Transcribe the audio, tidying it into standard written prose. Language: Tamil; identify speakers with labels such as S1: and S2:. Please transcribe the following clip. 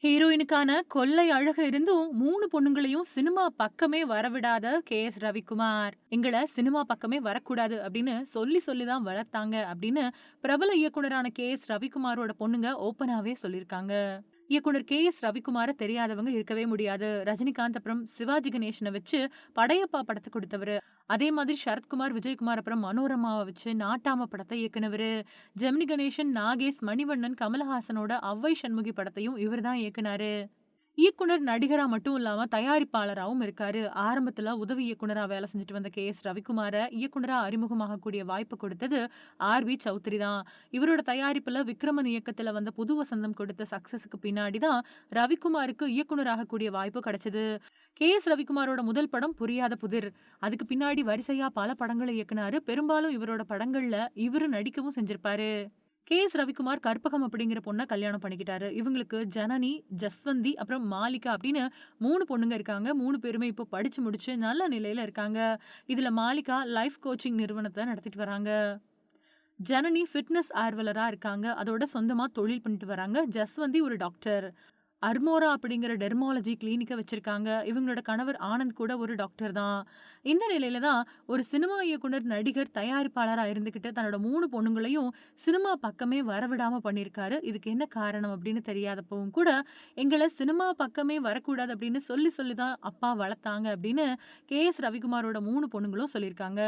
S1: ஹீரோயினுக்கான கொள்ளை அழகு இருந்தும் 3 பொண்ணுங்களையும் சினிமா பக்கமே வரவிடாத கே.எஸ். ரவிக்குமார். "எங்கள சினிமா பக்கமே வரக்கூடாது அப்படின்னு சொல்லி சொல்லி தான் வளர்த்தாங்க" அப்படின்னு பிரபல இயக்குனரான கே.எஸ். ரவிக்குமாரோட பொண்ணுங்க ஓப்பனாவே சொல்லியிருக்காங்க. இயக்குனர் கே.எஸ். ரவிக்குமார தெரியாதவங்க இருக்கவே முடியாது. ரஜினிகாந்த் அப்புறம் சிவாஜி கணேசன வச்சு படையப்பா படத்த குடுத்தவரு. அதே மாதிரி சரத்குமார், விஜயகுமார் அப்புறம் மனோரமாவ வச்சு நாட்டாம படத்த இயக்குனவரு. ஜெமினி கணேசன், நாகேஷ், மணிவண்ணன், கமலஹாசனோட ஔவை சண்முகி படத்தையும் இவரு தான் இயக்குனாரு. இயக்குனர், நடிகரா மட்டும் இல்லாம தயாரிப்பாளராவும் இருக்காரு. ஆரம்பத்துல உதவி இயக்குனரா வேலை செஞ்சுட்டு வந்த கே.எஸ். ரவிக்குமார இயக்குனரா அறிமுகமாகக்கூடிய வாய்ப்பு கொடுத்தது ஆர்.வி. சௌத்ரி தான். இவரோட தயாரிப்புல விக்ரமன் இயக்கத்துல வந்த புது வசந்தம் கொடுத்த சக்சஸுக்கு பின்னாடி தான் ரவிக்குமாருக்கு இயக்குனராகக்கூடிய வாய்ப்பு கிடைச்சது. கே.எஸ். ரவிக்குமாரோட முதல் படம் புரியாத புதிர். அதுக்கு பின்னாடி வரிசையா பல படங்கள இயக்குனாரு. பெரும்பாலும் இவரோட படங்கள்ல இவரு நடிக்கவும் செஞ்சிருப்பாரு. கே.எஸ். ரவிக்குமார் கற்பகம் அப்படிங்கிற பொண்ண கல்யாணம் பண்ணிக்கிட்டாரு. இவங்களுக்கு ஜனனி, ஜஸ்வந்தி அப்புறம் மாலிகா அப்படின்னு 3 பொண்ணுங்க இருக்காங்க. 3 பேருமே இப்போ படிச்சு முடிச்சு நல்ல நிலையில இருக்காங்க. இதுல மாலிகா லைஃப் கோச்சிங் நிறுவனத்த நடத்திட்டு வராங்க. ஜனனி ஃபிட்னஸ் ஆர்வலரா இருக்காங்க. அதோட சொந்தமா தொழில் பண்ணிட்டு வராங்க. ஜஸ்வந்தி ஒரு டாக்டர். அர்மோரா அப்படிங்கிற டெர்மாலஜி கிளினிக்க வச்சிருக்காங்க. இவங்களோட கணவர் ஆனந்த் கூட ஒரு டாக்டர் தான். இந்த நிலையில தான் ஒரு சினிமா இயக்குனர், நடிகர், தயாரிப்பாளரா இருந்துகிட்டு தன்னோட 3 பொண்ணுங்களையும் சினிமா பக்கமே வரவிடாம பண்ணியிருக்காரு. இதுக்கு என்ன காரணம் அப்படின்னு தெரியாதப்பவும் கூட, "எங்கள சினிமா பக்கமே வரக்கூடாது அப்படின்னு சொல்லி சொல்லி தான் அப்பா வளர்த்தாங்க" அப்படின்னு கே.எஸ். ரவிக்குமாரோட 3 பொண்ணுங்களும் சொல்லியிருக்காங்க.